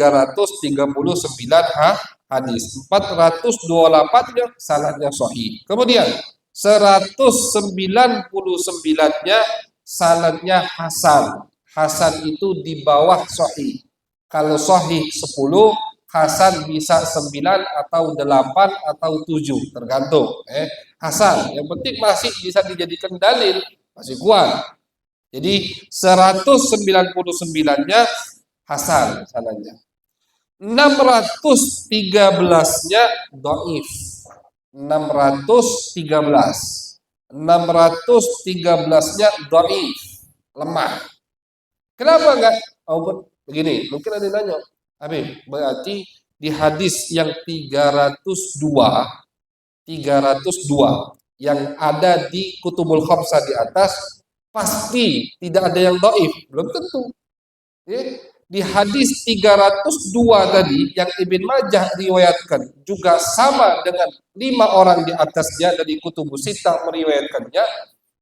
hadis, 428-nya sanadnya sahih. Kemudian 199-nya sanadnya hasan. Hasan itu di bawah sahih. Kalau sahih 10, hasan bisa 9 atau 8 atau 7, tergantung. Hasan, yang penting masih bisa dijadikan dalil, masih kuat. Jadi 199-nya hasan sanadnya. 613-nya dhaif. 613-nya dhaif, lemah. Kenapa enggak? Begini, mungkin ada yang nanya, Habib, berarti di hadis yang 302 yang ada di kutubul khamsah di atas pasti tidak ada yang dhaif? Belum tentu. Di hadis 302 tadi yang Ibn Majah riwayatkan juga sama dengan 5 orang di atasnya dari kutubus sittah meriwayatkannya,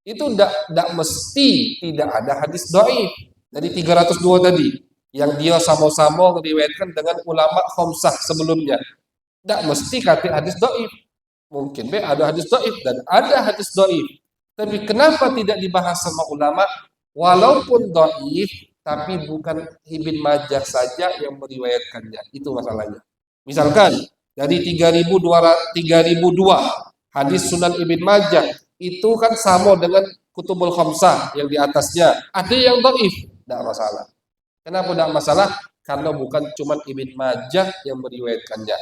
itu tidak mesti tidak ada hadis dhaif dari 302 tadi yang dia sama-sama meriwayatkan dengan ulama khamsah sebelumnya. Tidak mesti kata hadis dhaif. Mungkin ada hadis dhaif dan ada hadis dhaif. Tapi kenapa tidak dibahas sama ulama? Walaupun dhaif, tapi bukan Ibn Majah saja yang meriwayatkannya. Itu masalahnya. Misalkan dari 3002 hadis Sunan Ibn Majah itu kan sama dengan Kutubul Khamsah yang di atasnya. Ada yang dhaif, tidak masalah. Kenapa tidak masalah? Karena bukan cuma Ibn Majah yang meriwayatkannya.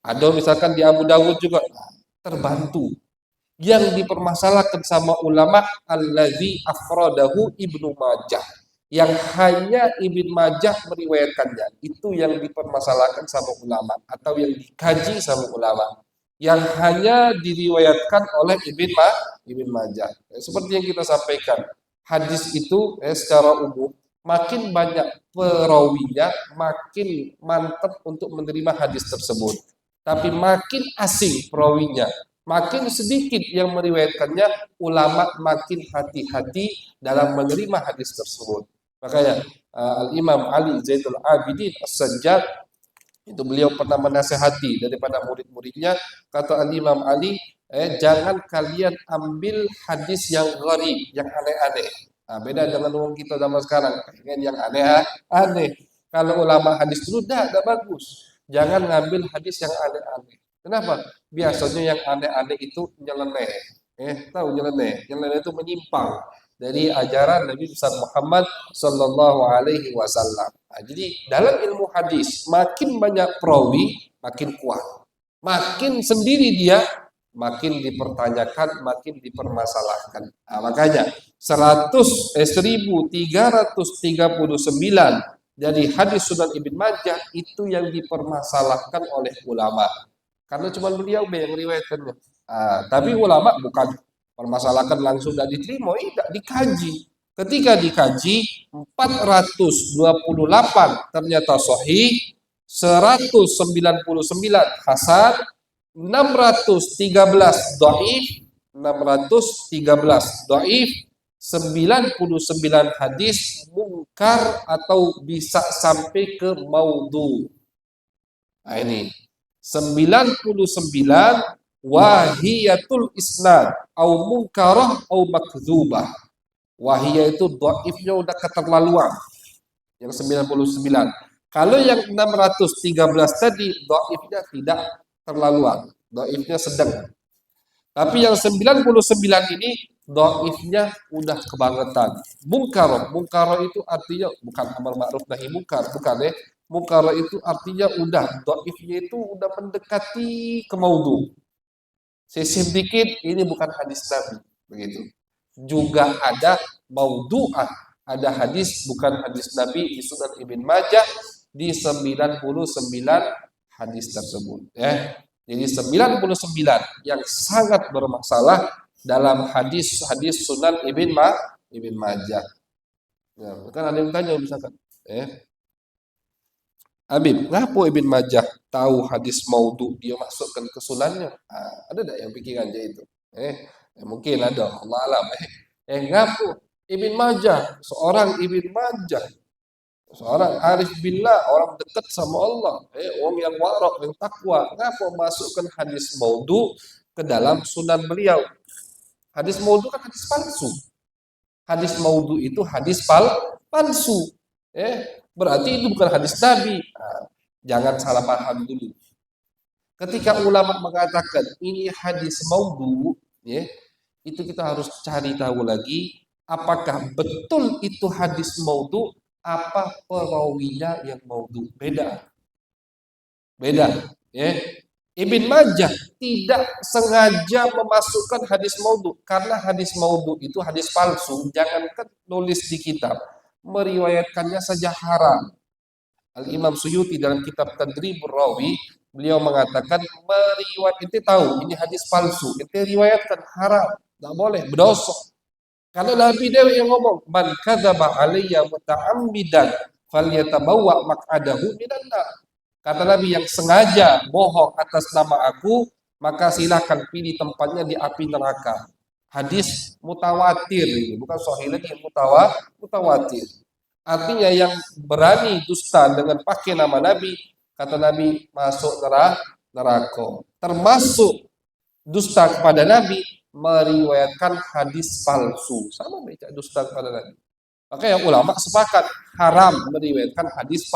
Ada misalkan di Abu Dawud juga terbantu. Yang dipermasalahkan sama ulama allazi afradahu Ibnu Majah, yang hanya Ibn Majah meriwayatkannya, itu yang dipermasalahkan sama ulama atau yang dikaji sama ulama, yang hanya diriwayatkan oleh Ibn Majah. Seperti yang kita sampaikan, hadis itu secara umum makin banyak perawinya, makin mantap untuk menerima hadis tersebut. Tapi makin asing perawinya, makin sedikit yang meriwayatkannya, ulama makin hati-hati dalam menerima hadis tersebut. Makanya Al-Imam Ali Zainul Abidin As-Sajjad itu beliau pernah menasihati daripada murid-muridnya, kata Al-Imam Ali, jangan kalian ambil hadis yang gharib, yang aneh-aneh. Nah, beda dengan orang kita zaman sekarang, yang aneh-aneh. Kalau ulama hadis dulu tidak bagus. Jangan ngambil hadis yang aneh-aneh. Kenapa? Biasanya yang aneh-aneh itu nyeleneh. Tahu nyeleneh? Nyeleneh itu menyimpang dari ajaran Nabi besar Muhammad Sallallahu Alaihi Wasallam. Nah, jadi dalam ilmu hadis makin banyak perawi makin kuat, makin sendiri dia makin dipertanyakan, makin dipermasalahkan. Nah, makanya 1339 dari hadis Sunan Ibn Majah itu yang dipermasalahkan oleh ulama. Karena cuma beliau yang riwayatkannya. Tapi ulama bukan permasalahan langsung tidak diterima, tidak dikaji. Ketika dikaji 428 ternyata sahih, 199 hasan, 613 dhaif, 99 hadis mungkar atau bisa sampai ke maudhu. Nah ini 99 wahiyatul isnad au munkarah au makdzubah. Wahiyah itu dhaifnya udah keterlaluan. Yang 99. Kalau yang 613 tadi dhaifnya tidak terlaluan. Dhaifnya sedang. Tapi yang 99 ini dhaifnya udah kebangetan. Munkarah itu artinya bukan amar ma'ruf nahi munkar, bukan ya. Munkarah itu artinya udah dhaifnya itu udah mendekati ke maudhu. Sedikit ini bukan hadis Nabi, begitu. Juga ada maudhu'ah, ada hadis bukan hadis Nabi di Sunan Ibn Majah di 99 hadis tersebut, ya. Jadi 99 yang sangat bermasalah dalam hadis-hadis Sunan Ibn Majah. Ya, kan ada yang tanya misalkan, Habib, ngapa Ibn Majah tahu hadis maudhu dia masukkan ke sunannya? Ada tak yang pikiran aja itu? Mungkin ada, Allah alam. Ngapa Ibn Majah, seorang Ibn Majah, seorang arif billah, orang dekat sama Allah, orang yang warak, yang takwa, ngapa masukkan hadis maudhu ke dalam sunan beliau? Hadis maudhu kan hadis palsu. Hadis maudhu itu hadis palsu. Berarti itu bukan hadis Nabi. Jangan salah paham dulu. Ketika ulama mengatakan ini hadis maudhu, itu kita harus cari tahu lagi apakah betul itu hadis maudhu, apa perawinya yang maudhu. Beda. Ibn Majah tidak sengaja memasukkan hadis maudhu, karena hadis maudhu itu hadis palsu. Jangankan nulis di kitab, meriwayatkannya saja haram. Al-Imam Suyuti dalam kitab Tadribur Rawi, beliau mengatakan itu tahu ini hadis palsu, itu riwayatkan haram, tidak boleh, berdosa. Karena Nabi Dewi yang ngomong, man kadzaba alayya muta'ammidan falyatabawwa maq'adahu minan nar. Kata Nabi, yang sengaja bohong atas nama aku, maka silakan pilih tempatnya di api neraka. Hadis mutawatir ini, bukan sahih lagi, mutawatir. Artinya yang berani dusta dengan pakai nama Nabi, kata Nabi, masuk neraka. Termasuk dusta kepada Nabi, meriwayatkan hadis palsu. Sama baca dusta kepada Nabi. Makanya ulama sepakat haram meriwayatkan hadis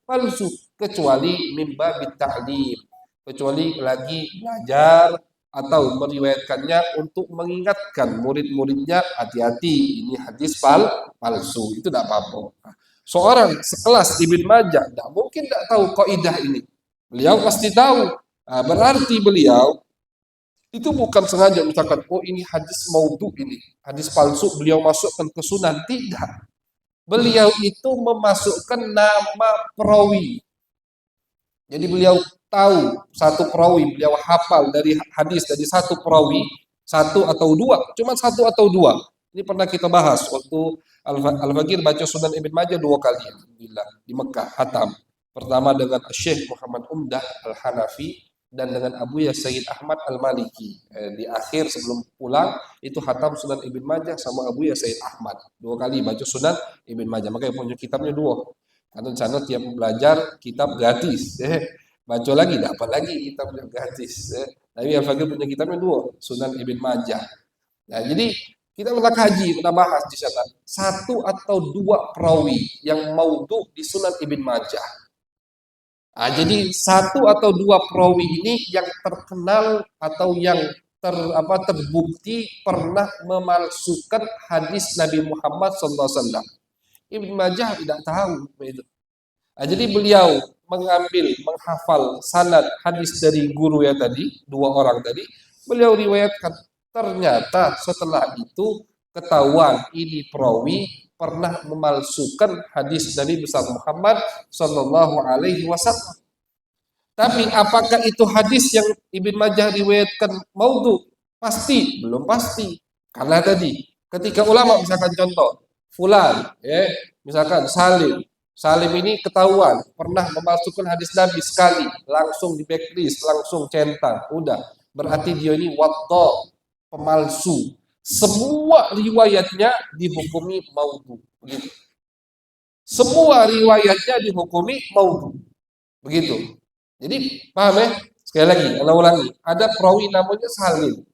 palsu kecuali mimba bitta'lim, kecuali lagi belajar atau meriwayatkannya untuk mengingatkan murid-muridnya, hati-hati ini hadis palsu, itu tidak apa-apa. Seorang sekelas Ibn Majah tidak mungkin tidak tahu kaidah ini. Beliau pasti tahu. Nah, berarti beliau itu bukan sengaja misalkan, oh ini hadis maudhu, ini hadis palsu, beliau masukkan ke sunan. Tidak. Beliau itu memasukkan nama perawi. Jadi beliau tahu satu perawi, beliau hafal dari hadis dari satu perawi, satu atau dua, cuma satu atau dua. Ini pernah kita bahas waktu Al-Fakir baca Sunan Ibn Majah 2 kali, alhamdulillah, di Mekah, hatam. Pertama dengan Syekh Muhammad Umdah Al-Hanafi, dan dengan Abu Ya Sayyid Ahmad Al-Maliki. Di akhir sebelum pulang, itu hatam Sunan Ibn Majah sama Abu Ya Sayyid Ahmad. 2 kali baca Sunan Ibn Majah, makanya punya kitabnya 2. Karena di sana tiap belajar kitab gratis. Baca lagi, dapat lagi kitab gratis. Tapi Al-Fakir punya kitabnya 2, Sunan Ibn Majah. Nah, jadi kita pernah kaji, pernah bahas di sana. 1 atau 2 perawi yang maudhu di Sunan Ibn Majah. Nah, jadi 1 atau 2 perawi ini yang terkenal atau yang terbukti pernah memalsukan hadis Nabi Muhammad SAW. Ibn Majah tidak tahu itu. Nah, jadi beliau menghafal sanad hadis dari guru ya tadi, 2 orang tadi, beliau riwayatkan. Ternyata setelah itu ketahuan ini perawi pernah memalsukan hadis Nabi besar Muhammad Sallallahu Alaihi Wasallam. Tapi apakah itu hadis yang Ibn Majah riwayatkan maudhu? Pasti, belum pasti. Karena tadi ketika ulama misalkan contoh, fulan, misalkan Salim ini ketahuan pernah memasukkan hadis Nabi sekali, langsung di backlist, langsung centang, udah. Berarti dia ini wadda, pemalsu. Semua riwayatnya dihukumi maudhu. Begitu. Semua riwayatnya dihukumi maudhu. Begitu. Jadi paham ya? Sekali lagi, saya ulangi. Ada perawi namanya Salim.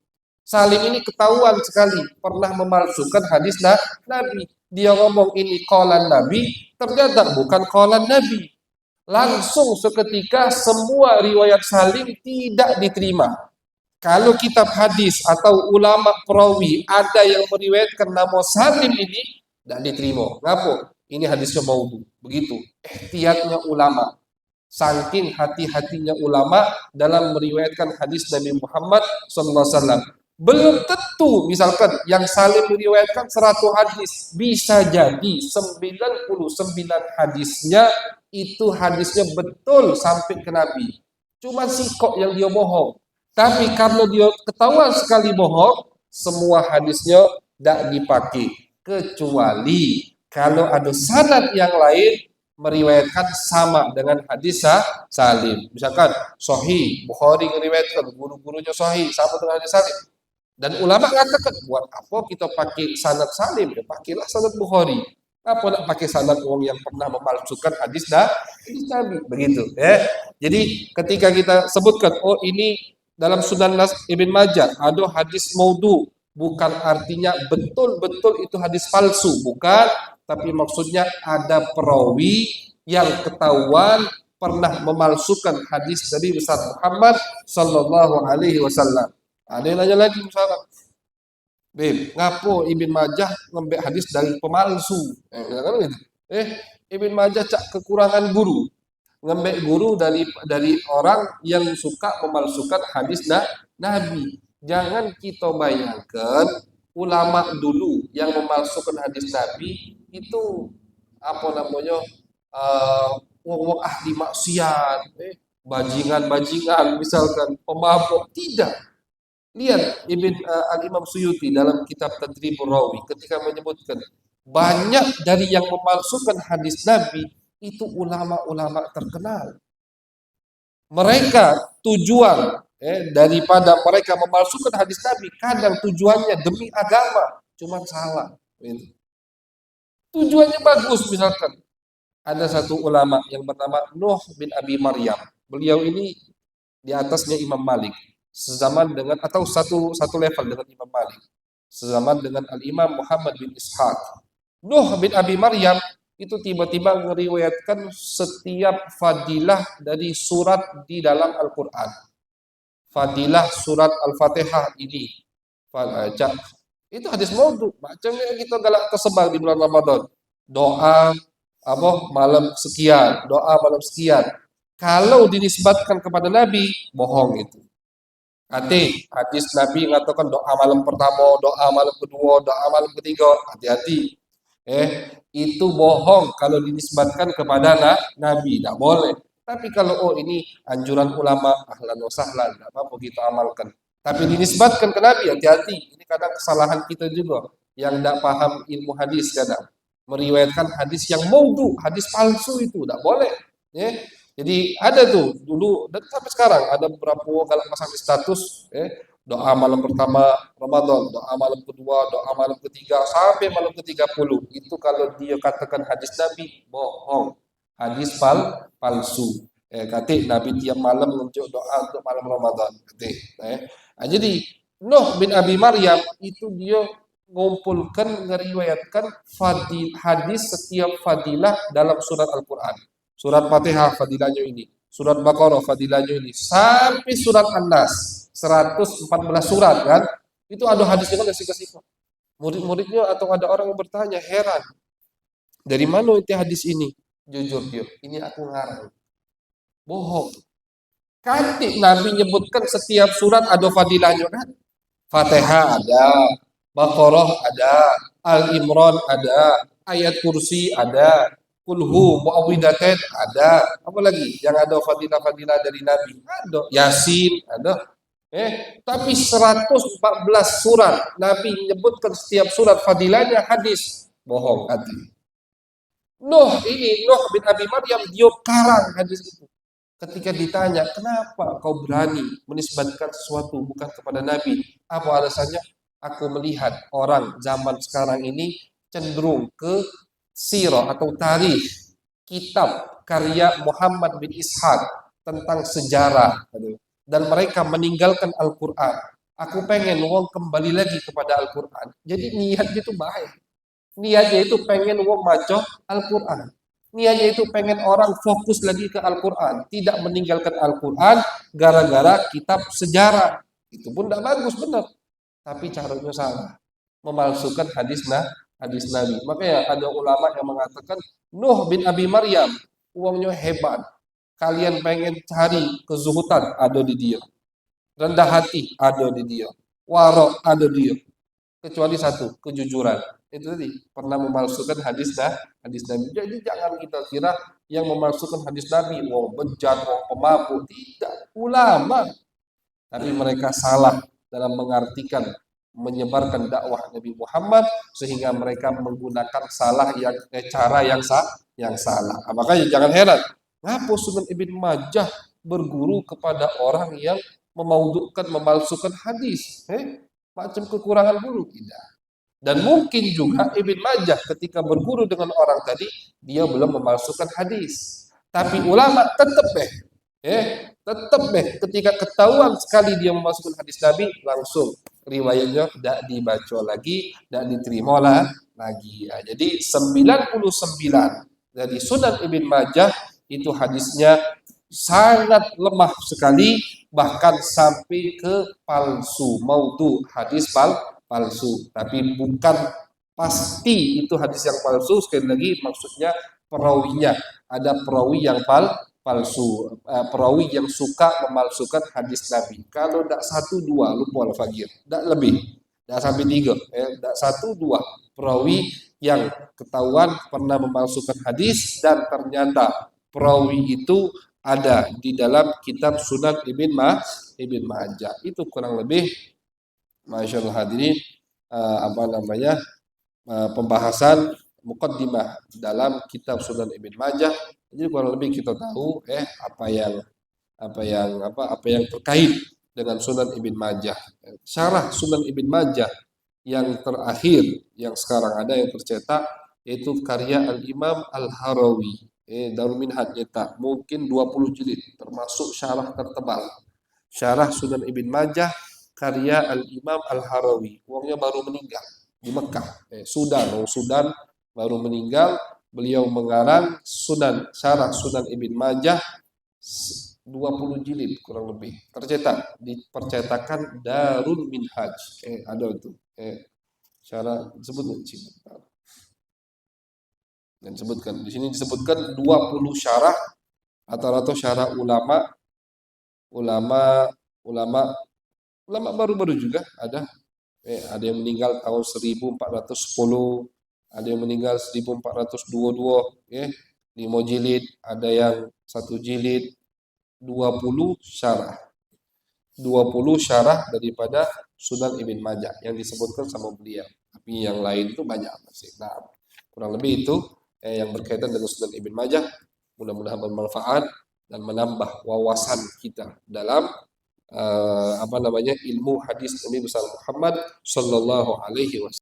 Salim ini ketahuan sekali pernah memalsukan hadis Nabi. Dia ngomong ini qalan Nabi, ternyata bukan qalan Nabi. Langsung seketika semua riwayat Salim tidak diterima. Kalau kitab hadis atau ulama perawi ada yang meriwayatkan nama Salim ini, tidak diterima. Ngapa? Ini hadisnya maudhu. Begitu. Ihtiyatnya ulama. Saking hati-hatinya ulama dalam meriwayatkan hadis Nabi Muhammad SAW. Belum tentu misalkan yang Salim meriwayatkan 100 hadis, bisa jadi 99 hadisnya itu hadisnya betul sampai ke Nabi. Cuma kok yang dia bohong. Tapi karena dia ketahuan sekali bohong, semua hadisnya tidak dipakai. Kecuali kalau ada sanad yang lain meriwayatkan sama dengan hadis Salim. Misalkan Sahih Bukhari meriwayatkan, guru-gurunya Sahih sama dengan hadis Salim. Dan ulama mengatakan, buat apa kita pakai sanad Salim? Ya, pakailah sanad Bukhari. Apa nak pakai sanad orang yang pernah memalsukan hadis Nabi? Begitu. Jadi ketika kita sebutkan, oh ini dalam Sunan Ibn Majah ada hadis maudhu, bukan artinya betul-betul itu hadis palsu, bukan. Tapi maksudnya ada perawi yang ketahuan pernah memalsukan hadis Nabi besar Muhammad Sallallahu Alaihi Wasallam. Ada yang nanya lagi misalkan, Beb, ngapo Ibn Majah ngambil hadis dari pemalsu? Ibn Majah cak kekurangan guru, ngambil guru dari orang yang suka memalsukan hadis Nabi. Jangan kita bayangkan ulama dulu yang memalsukan hadis Nabi itu apa namanya wong ahli maksiat, bajingan misalkan pemabuk. Tidak. Lihat Al-Imam Suyuti dalam kitab Tadribur Rawi ketika menyebutkan banyak dari yang memalsukan hadis Nabi itu ulama-ulama terkenal. Mereka tujuan daripada mereka memalsukan hadis Nabi, kadang tujuannya demi agama, cuma salah. Tujuannya bagus, misalkan ada satu ulama yang bernama Nuh bin Abi Maryam. Beliau ini di atasnya Imam Malik, sezaman dengan atau satu level dengan Imam Malik, sezaman dengan Al Imam Muhammad bin Ishaq. Nuh bin Abi Maryam itu tiba-tiba meriwayatkan setiap fadilah dari surat di dalam Al-Quran. Fadilah surat Al-Fatihah ini. Itu hadis maudhu. Macamnya kita galak tersebar di bulan Ramadan. Doa apa malam sekian, doa malam sekian. Kalau dinisbatkan kepada Nabi, bohong itu. Hadis Nabi mengatakan doa malam pertama, doa malam kedua, doa malam ketiga. Hati-hati. Itu bohong kalau dinisbatkan kepada Nabi, tidak boleh. Tapi kalau ini anjuran ulama, ahlan wa sahlan, tidak apa-apa kita amalkan. Tapi dinisbatkan ke Nabi, hati-hati. Ini kadang kesalahan kita juga yang tidak paham ilmu hadis kadang meriwayatkan hadis yang maudhu, hadis palsu itu tidak boleh. Jadi ada tuh dulu dan sampai sekarang ada beberapa kalau masang status doa malam pertama Ramadan, doa malam kedua, doa malam ketiga sampai malam ke-30. Itu kalau dia katakan hadis Nabi, bohong. Hadis palsu. Kata Nabi tiap malam menunjuk doa untuk malam Ramadan. Jadi Nuh bin Abi Maryam itu dia mengumpulkan, meriwayatkan hadis setiap fadilah dalam surat Al-Quran. Surat Fatihah fadilahnya ini, surat Baqarah fadilahnya ini, sampai surat An-Nas. 114 surat kan, itu ada hadisnya kan singkat-singkat. Murid-muridnya atau ada orang yang bertanya, heran, dari mana itu hadis ini? Jujur dia, ini aku ngarang, bohong. Kantik Nabi menyebutkan setiap surat ada fadilahnya kan? Fatihah ada, Baqarah ada, Al-Imran ada, ayat kursi ada, kulhu muawwidatain ada, apa lagi yang ada fadilah-fadilah dari Nabi? Ada, Yasin ada. Tapi 114 surat Nabi menyebutkan setiap surat fadilahnya hadis, bohong hati. Nuh bin Abi Maryam dia karang hadis itu. Ketika ditanya, kenapa kau berani menisbatkan sesuatu bukan kepada Nabi? Apa alasannya? Aku melihat orang zaman sekarang ini cenderung ke sirah atau tarikh, kitab karya Muhammad bin Ishaq tentang sejarah. Dan mereka meninggalkan Al-Quran. Aku pengen wong kembali lagi kepada Al-Quran. Jadi niatnya itu baik. Niatnya itu pengen wong maca Al-Quran. Niatnya itu pengen orang fokus lagi ke Al-Quran. Tidak meninggalkan Al-Quran gara-gara kitab sejarah. Itu pun tidak bagus, benar. Tapi caranya salah. Memalsukan hadis Nabi. Makanya ada ulama yang mengatakan, Nuh bin Abi Maryam, uangnya hebat. Kalian pengen cari kezuhutan, ada di dia. Rendah hati, ada di dia. Warok, ada di dia. Kecuali satu, kejujuran. Itu tadi, pernah memalsukan hadis Nabi. Jadi jangan kita kira yang memalsukan hadis Nabi, wong bejat, wong pemabuk. Tidak, ulama. Tapi mereka salah dalam mengartikan, menyebarkan dakwah Nabi Muhammad, sehingga mereka menggunakan cara yang salah. Makanya jangan heran. Ngapa Sunan Ibn Majah berguru kepada orang yang memalsukan hadis? Macam kekurangan guru? Tidak. Dan mungkin juga Ibn Majah ketika berguru dengan orang tadi, dia belum memalsukan hadis. Tapi ulama tetap ketika ketahuan sekali dia memalsukan hadis Nabi, langsung riwayatnya tidak dibaca lagi, tidak diterima lagi. Jadi 99 dari Sunan Ibn Majah itu hadisnya sangat lemah sekali, bahkan sampai ke palsu, maudhu, hadis palsu. Tapi bukan pasti itu hadis yang palsu. Sekali lagi maksudnya perawinya, ada perawi yang palsu, perawi yang suka memalsukan hadis Nabi. Kalau tidak 1-2, lupa al-fagir, tidak lebih, tidak sampai 3, tidak 1-2 perawi yang ketahuan pernah memalsukan hadis dan ternyata perawi itu ada di dalam kitab Sunan Ibn Majah. Itu kurang lebih, masyaallah hadirin, pembahasan muqaddimah dalam kitab Sunan Ibn Majah. Jadi kurang lebih kita tahu apa yang terkait dengan Sunan Ibn Majah. Syarah Sunan Ibn Majah yang terakhir yang sekarang ada yang tercetak yaitu karya Al-Imam Al-Harawi. Darul Minhaj nyetak mungkin 20 jilid termasuk syarah tertebal. Syarah Sunan Ibn Majah karya Al-Imam Al-Harawi. Uangnya baru meninggal di Mekah. Sudan baru meninggal. Beliau mengarang syarah Sunan Ibn Majah 20 jilid kurang lebih. Tercetak di percetakan Darul Minhaj. Ada itu. Syarah disebut dan disebutkan di sini disebutkan 20 syarah rata-rata syarah ulama ulama baru-baru juga ada yang meninggal tahun 1410, ada yang meninggal 1422, 5 jilid, ada yang 1 jilid, 20 syarah. 20 syarah daripada Sunan Ibn Majah yang disebutkan sama beliau. Tapi yang lain itu banyak masih. Nah, kurang lebih itu yang berkaitan dengan Sunan Ibn Majah. Mudah-mudahan bermanfaat dan menambah wawasan kita dalam ilmu hadis Nabi besar Muhammad sallallahu alaihi wasallam.